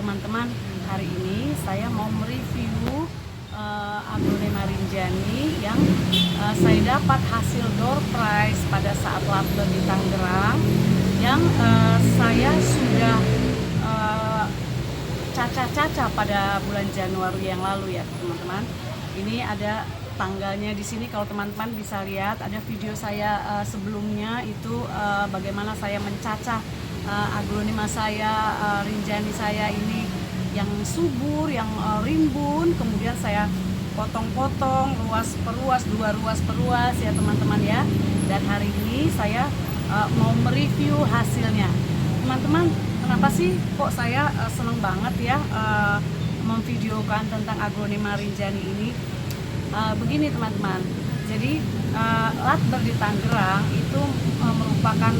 teman-teman, hari ini saya mau mereview Aglonema Rinjani yang saya dapat hasil door prize pada saat label di Tangerang, yang saya sudah caca-caca pada bulan Januari yang lalu ya teman-teman. Ini ada tanggalnya di sini, kalau teman-teman bisa lihat ada video saya sebelumnya itu bagaimana saya mencacah aglonema saya, Rinjani saya ini yang subur, yang rimbun, kemudian saya potong-potong ruas per ruas, 2 ruas per ruas ya teman-teman ya. Dan hari ini saya mau mereview hasilnya. Teman-teman, kenapa sih kok saya seneng banget ya memvideokan tentang aglonema Rinjani ini? Begini teman-teman, jadi Latber di Tangerang itu merupakan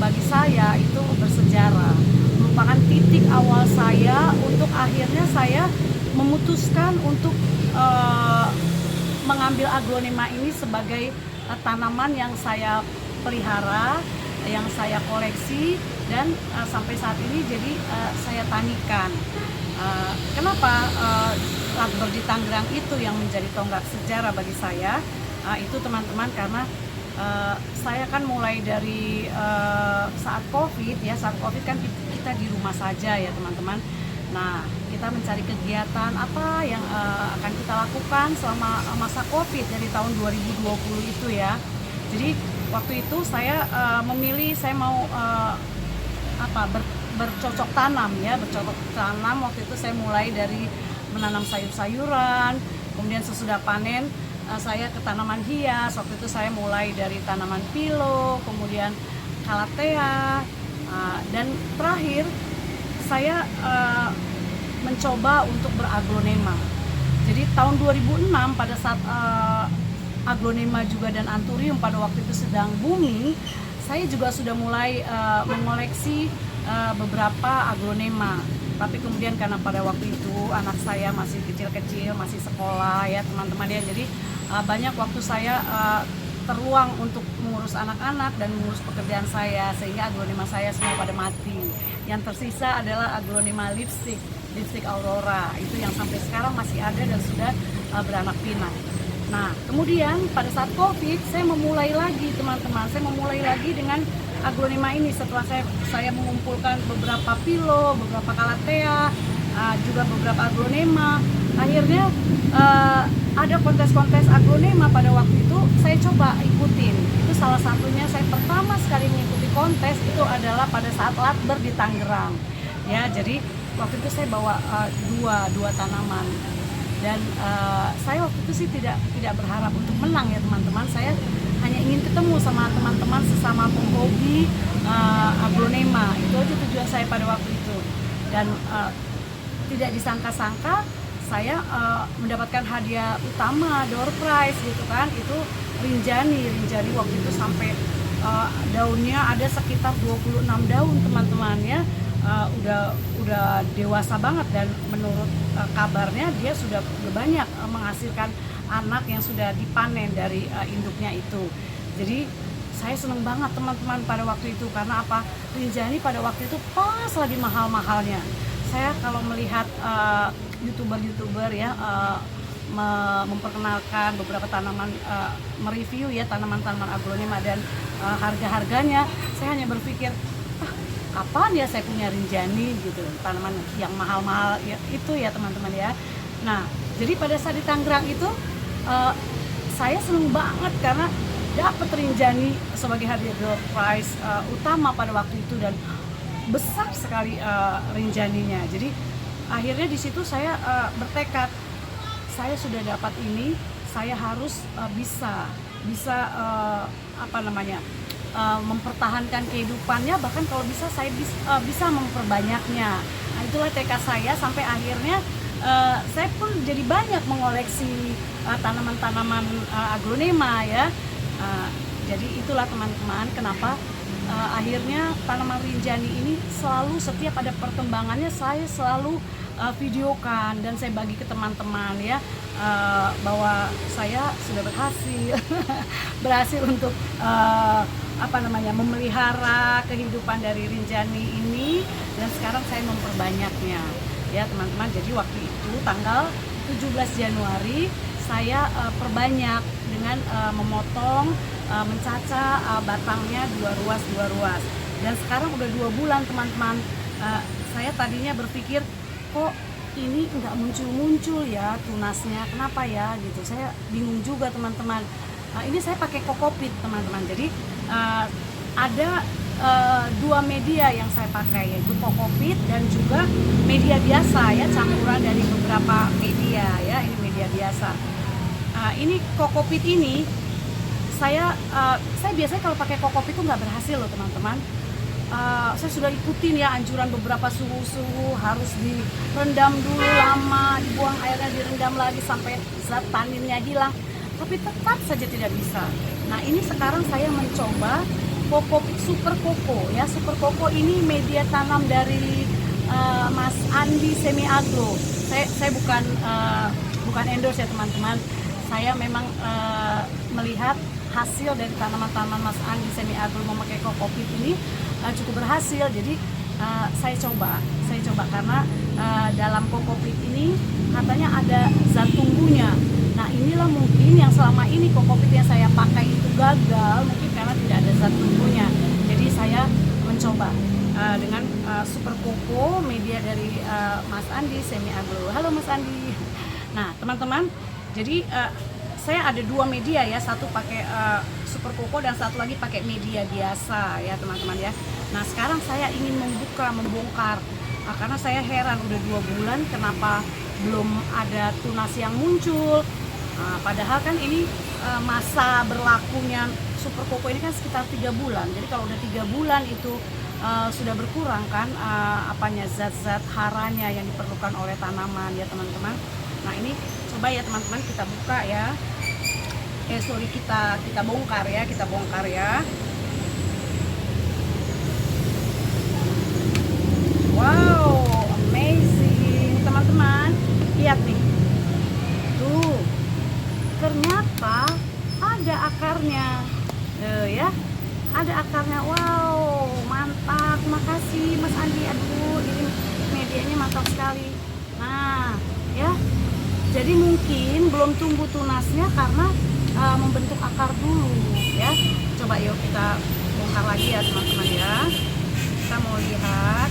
bagi saya itu bersejarah, merupakan titik awal saya untuk akhirnya saya memutuskan untuk mengambil aglonema ini sebagai tanaman yang saya pelihara, yang saya koleksi, dan sampai saat ini jadi saya tanikan. Kenapa Latber di Tangerang itu yang menjadi tonggak sejarah bagi saya? Itu teman-teman, karena saya kan mulai dari saat COVID ya, saat COVID kan kita di rumah saja ya teman-teman. Nah, kita mencari kegiatan apa yang akan kita lakukan selama masa COVID dari tahun 2020 itu ya. Jadi waktu itu saya memilih saya mau bercocok tanam ya, bercocok tanam. Waktu itu saya mulai dari menanam sayur-sayuran, kemudian sesudah panen saya ke tanaman hias. Waktu itu saya mulai dari tanaman pilo, kemudian calathea, dan terakhir saya mencoba untuk beraglonema. Jadi tahun 2006 pada saat aglonema juga dan anthurium pada waktu itu sedang booming, saya juga sudah mulai mengoleksi beberapa aglonema. Tapi kemudian karena pada waktu itu anak saya masih kecil-kecil, masih sekolah ya teman-teman ya, jadi banyak waktu saya terluang untuk mengurus anak-anak dan mengurus pekerjaan saya, sehingga aglonema saya semua pada mati. Yang tersisa adalah aglonema lipstick aurora, itu yang sampai sekarang masih ada dan sudah beranak pinak. Nah, kemudian pada saat COVID saya memulai lagi teman-teman, saya memulai lagi dengan aglonema ini setelah saya mengumpulkan beberapa pilo, beberapa calathea, juga beberapa aglonema. Akhirnya ada kontes-kontes aglonema pada waktu itu saya coba ikutin. Itu salah satunya, saya pertama sekali mengikuti kontes itu adalah pada saat Latber di Tangerang. Ya, jadi waktu itu saya bawa dua tanaman. Dan saya waktu itu sih tidak berharap untuk menang ya teman-teman. Saya hanya ingin ketemu sama teman-teman sesama penghobi aglonema. Itu aja tujuan saya pada waktu itu. Dan tidak disangka-sangka saya mendapatkan hadiah utama, door prize gitu kan. Itu Rinjani waktu itu sampai daunnya ada sekitar 26 daun teman-teman ya. Udah dewasa banget, dan menurut kabarnya dia sudah banyak menghasilkan anak yang sudah dipanen dari induknya itu. Jadi saya seneng banget teman-teman pada waktu itu, karena apa? Rinjani pada waktu itu pas lagi mahal-mahalnya. Saya kalau melihat youtuber ya memperkenalkan beberapa tanaman, mereview ya tanaman-tanaman aglonema dan harga-harganya, saya hanya berpikir kapan ya saya punya Rinjani gitu, tanaman yang mahal-mahal ya, itu ya teman-teman ya. Nah, jadi pada saat di Tangerang itu saya seneng banget karena dapat Rinjani sebagai hadiah door prize utama pada waktu itu, dan besar sekali Rinjaninya. Jadi akhirnya di situ saya bertekad, saya sudah dapat ini, saya harus bisa mempertahankan kehidupannya, bahkan kalau bisa saya bisa memperbanyaknya. Nah, itulah tekad saya, sampai akhirnya saya pun jadi banyak mengoleksi tanaman-tanaman aglonema ya. Jadi itulah teman-teman kenapa akhirnya tanaman Rinjani ini selalu, setiap ada perkembangannya saya selalu videokan dan saya bagi ke teman-teman ya, bahwa saya sudah berhasil untuk memelihara kehidupan dari Rinjani ini, dan sekarang saya memperbanyaknya. ya teman-teman. Jadi waktu itu tanggal 17 Januari saya perbanyak dengan memotong, mencaca batangnya 2 ruas. Dan sekarang udah 2 bulan teman-teman. Saya tadinya berpikir kok ini nggak muncul ya tunasnya, kenapa ya gitu. Saya bingung juga teman-teman. Ini saya pakai kokopit teman-teman. Jadi ada 2 media yang saya pakai, yaitu kokopit dan juga media biasa ya, campuran dari beberapa media ya. Ini media biasa. Ini kokopit ini saya biasanya kalau pakai kokopit itu nggak berhasil loh teman-teman. Saya sudah ikutin ya anjuran beberapa suhu harus direndam dulu lama, dibuang airnya, direndam lagi sampai zat taninnya hilang, tapi tetap saja tidak bisa. Nah ini sekarang saya mencoba kokopit Super Koko ya. Super Koko ini media tanam dari Mas Andi Semi Agro. Saya bukan endorse ya teman-teman. Saya memang melihat hasil dari tanaman-tanaman Mas Andi Semi Agro memakai kokopit ini cukup berhasil. Jadi saya coba karena dalam kokopit ini katanya ada zat tumbuhnya. Nah inilah mungkin yang selama ini kokopit yang saya pakai itu gagal, mungkin karena tidak ada zat tumbuhnya. Jadi saya mencoba dengan Super Koko, media dari Mas Andi Semi Agro. Halo Mas Andi. Nah teman-teman, jadi saya ada 2 media ya, satu pakai Super Koko dan satu lagi pakai media biasa ya teman-teman ya. Nah sekarang saya ingin membongkar karena saya heran udah 2 bulan kenapa belum ada tunas yang muncul. Padahal kan ini masa berlakunya Super Koko ini kan sekitar 3 bulan. Jadi kalau udah 3 bulan itu sudah berkurang kan zat-zat haranya yang diperlukan oleh tanaman ya teman-teman. Nah ini coba ya teman-teman kita buka ya. Kita bongkar ya. Wow, amazing teman-teman. Lihat nih. Tuh. Ternyata ada akarnya. Ya. Ada akarnya. Wow, mantap. Makasih Mas Andi. Aduh, ini medianya mantap sekali. Nah, ya. Jadi mungkin belum tumbuh tunasnya karena membentuk akar dulu ya. Coba yuk kita bongkar lagi ya teman-teman ya. Kita mau lihat.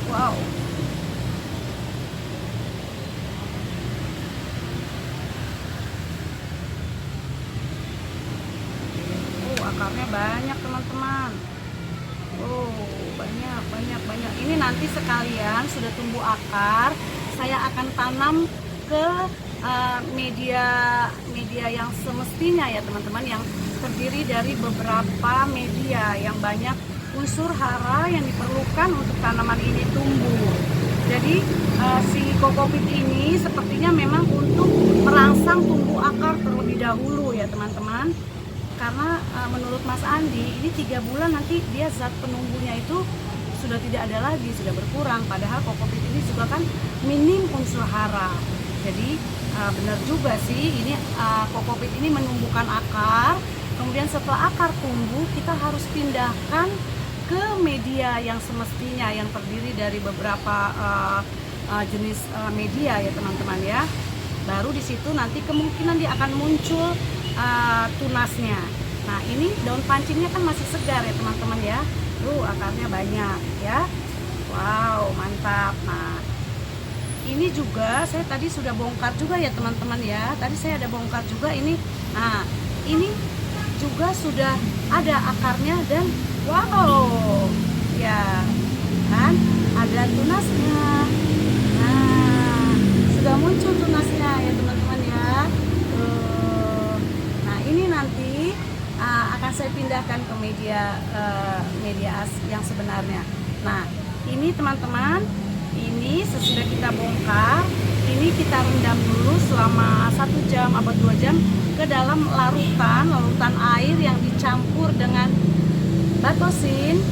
Wow. Akarnya banyak teman-teman. Banyak. Ini nanti sekalian sudah tumbuh akar, saya akan tanam ke media yang semestinya ya teman-teman, yang terdiri dari beberapa media yang banyak unsur hara yang diperlukan untuk tanaman ini tumbuh. Jadi si kokopit ini sepertinya memang untuk merangsang tumbuh akar terlebih dahulu ya teman-teman. Karena menurut Mas Andi ini 3 bulan nanti dia zat penumbuhnya itu sudah tidak ada lagi, sudah berkurang. Padahal kokopit ini juga kan minim unsur hara. Jadi benar juga sih, ini kokopit ini menumbuhkan akar. Kemudian setelah akar tumbuh kita harus pindahkan ke media yang semestinya, yang terdiri dari beberapa jenis media ya teman-teman ya. Baru di situ nanti kemungkinan dia akan muncul tunasnya. Nah ini daun pancingnya kan masih segar ya teman-teman ya. Akarnya banyak ya. Wow, mantap. Nah ini juga saya tadi sudah bongkar juga ya teman-teman ya. Tadi saya ada bongkar juga ini. Nah ini juga sudah ada akarnya dan wow ya kan ada tunasnya. Nah sudah muncul tunasnya ya teman-teman ya. Nah ini nanti akan saya pindahkan ke media yang sebenarnya. Nah ini teman-teman, ini sesudah kita bongkar, ini kita rendam dulu selama 1 jam atau 2 jam ke dalam larutan air yang dicampur dengan batosin,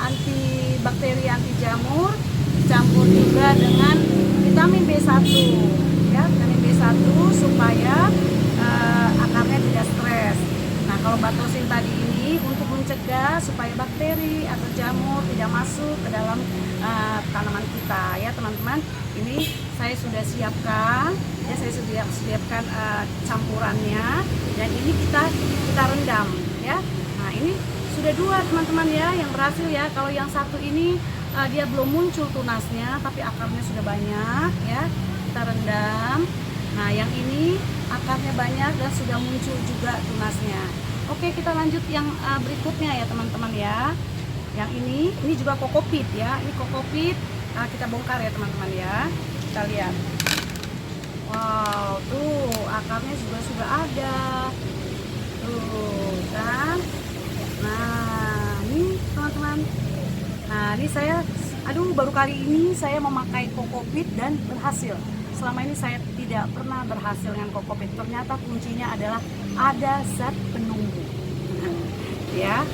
antibakteri, anti jamur, dicampur juga dengan vitamin B1 ya, vitamin B1 supaya akarnya tidak stres. Nah kalau batosin tadi ini untuk mencegah supaya bakteri atau jamur tidak masuk ke dalam tanaman kita ya teman-teman. Ini saya sudah siapkan ya, saya sudah siapkan campurannya, dan ini kita rendam ya. Nah ini sudah 2 teman-teman ya yang berhasil ya. Kalau yang satu ini dia belum muncul tunasnya, tapi akarnya sudah banyak ya, kita rendam. Nah yang ini akarnya banyak dan sudah muncul juga tunasnya. Oke, kita lanjut yang berikutnya ya teman-teman ya. Yang ini juga kokopit ya. Ini kokopit, kita bongkar ya teman-teman ya. Kita lihat. Wow, tuh akarnya juga sudah ada. Tuh kan. Nah, ini teman-teman. Nah, ini saya baru kali ini saya memakai kokopit dan berhasil. Selama ini saya tidak pernah berhasil dengan kokopit. Ternyata kuncinya adalah ada zat penumbuh. Ya,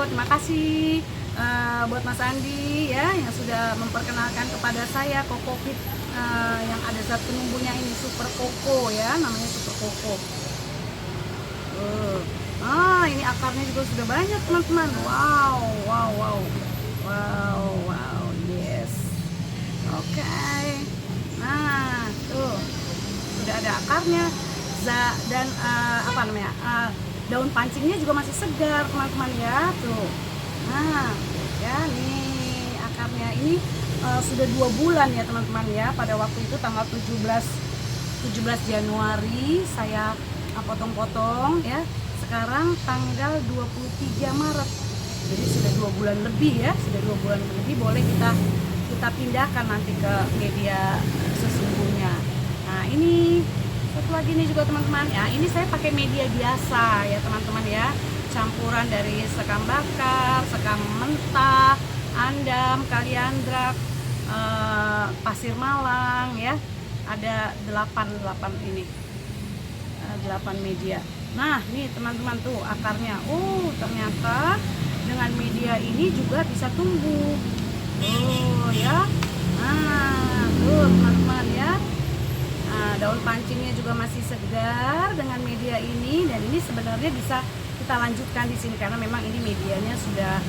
terima kasih buat Mas Andi ya yang sudah memperkenalkan kepada saya kokopit yang ada zat penumbuhnya ini, Super Koko ya, namanya Super Koko. Ini akarnya juga sudah banyak teman-teman. Wow, yes. Oke. Nah, tuh sudah ada akarnya, dan daun pancingnya juga masih segar teman-teman ya. Tuh, nah ya nih akarnya ini sudah 2 bulan ya teman-teman ya. Pada waktu itu tanggal 17 Januari saya potong-potong ya. Sekarang tanggal 23 Maret, jadi sudah 2 bulan lebih ya. Sudah 2 bulan lebih, boleh kita pindahkan nanti ke media sesungguhnya. Nah ini satu lagi nih juga teman-teman ya, ini saya pakai media biasa ya teman-teman ya, campuran dari sekam bakar, sekam mentah, andam, kaliandra, pasir malang ya, ada 8 ini, 8 media. Nah nih teman-teman tuh akarnya, ternyata dengan media ini juga bisa tumbuh. Ya, nah tuh teman-teman ya. Nah, daun pancingnya juga masih segar dengan media ini, dan ini sebenarnya bisa kita lanjutkan di sini karena memang ini medianya sudah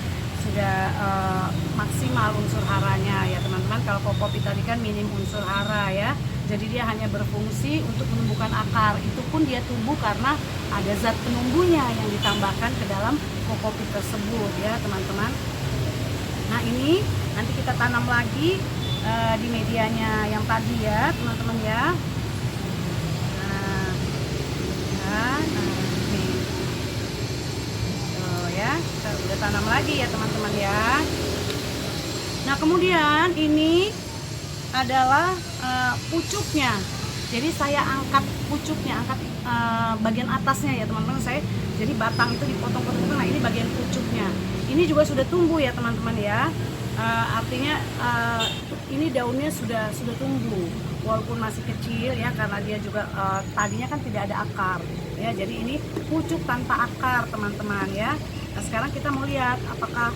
maksimal unsur haranya ya teman-teman. Kalau kokopit tadi kan minim unsur hara ya, jadi dia hanya berfungsi untuk menumbuhkan akar. Itu pun dia tumbuh karena ada zat penumbuhnya yang ditambahkan ke dalam kokopit tersebut ya teman-teman. Nah ini nanti kita tanam lagi di medianya yang tadi ya teman-teman ya. Nih. Tuh ya, kita udah tanam lagi ya teman-teman ya. Nah kemudian ini adalah pucuknya. Jadi saya angkat pucuknya, angkat bagian atasnya ya teman-teman. Saya jadi batang itu dipotong-potong. Nah ini bagian pucuknya. Ini juga sudah tumbuh ya teman-teman ya. Artinya ini daunnya sudah tumbuh walaupun masih kecil ya, karena dia juga tadinya kan tidak ada akar ya. Jadi ini pucuk tanpa akar teman-teman ya. Nah sekarang kita mau lihat apakah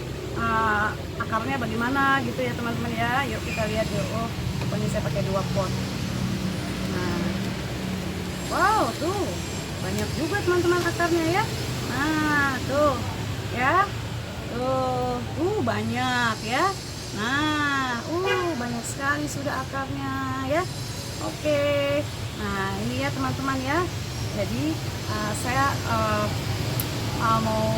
akarnya bagaimana gitu ya teman-teman ya. Yuk kita lihat yuk. Pokoknya saya pakai 2 pot. Nah, wow tuh banyak juga teman-teman akarnya ya. Nah tuh ya. Banyak ya. Nah, banyak sekali sudah akarnya ya. Oke. Nah, ini ya teman-teman ya. Jadi saya mau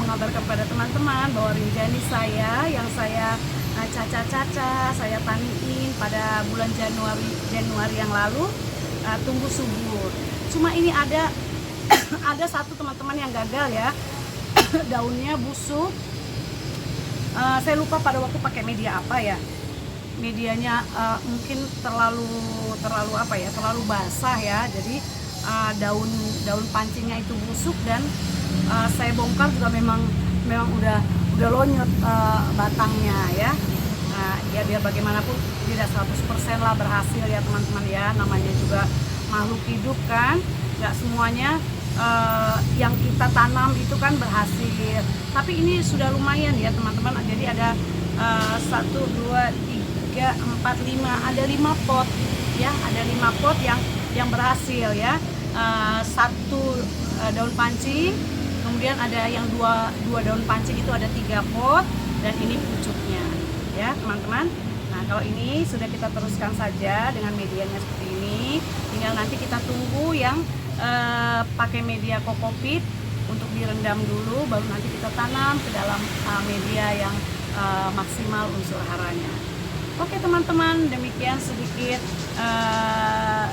mengabarkan kepada teman-teman bahwa rinjani saya yang saya caca-caca, saya taniin pada bulan Januari yang lalu tumbuh subur. Cuma ini ada ada satu teman-teman yang gagal ya. Daunnya busuk. Saya lupa pada waktu pakai media apa ya. Medianya mungkin terlalu apa ya, terlalu basah ya. Jadi daun pancingnya itu busuk, dan saya bongkar juga memang udah lonyot batangnya ya. Nah, ya biar bagaimanapun tidak 100% lah berhasil ya teman-teman ya. Namanya juga makhluk hidup kan, nggak semuanya yang kita tanam itu kan berhasil, tapi ini sudah lumayan ya teman-teman. Jadi ada 1, 2, 3, 4, 5, ada 5 pot ya, ada 5 pot yang berhasil ya. 1 daun pancing, Kemudian ada yang dua daun pancing itu ada 3 pot, dan ini pucuknya ya teman-teman. Nah kalau ini sudah kita teruskan saja dengan medianya seperti ini, tinggal nanti kita tunggu yang pakai media kokopit untuk direndam dulu, baru nanti kita tanam ke dalam media yang maksimal unsur haranya. Oke teman-teman, demikian sedikit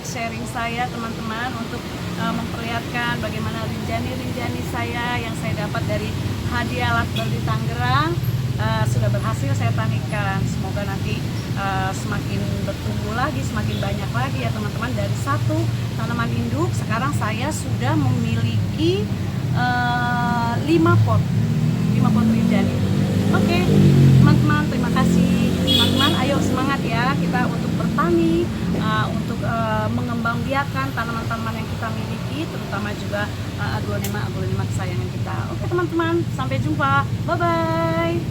sharing saya teman-teman untuk memperlihatkan bagaimana rinjani-rinjani saya yang saya dapat dari hadiah Latbel di Tangerang. Sudah berhasil saya tanikan. Semoga nanti semakin bertumbuh lagi, semakin banyak lagi ya teman-teman. Dari satu tanaman induk sekarang saya sudah memiliki 5 pot rinjani. Oke teman-teman, terima kasih teman-teman. Ayo semangat ya kita untuk bertani, untuk mengembangbiakan tanaman-tanaman yang kita miliki, terutama juga aglonema kesayangan kita. Oke teman-teman, sampai jumpa, bye bye.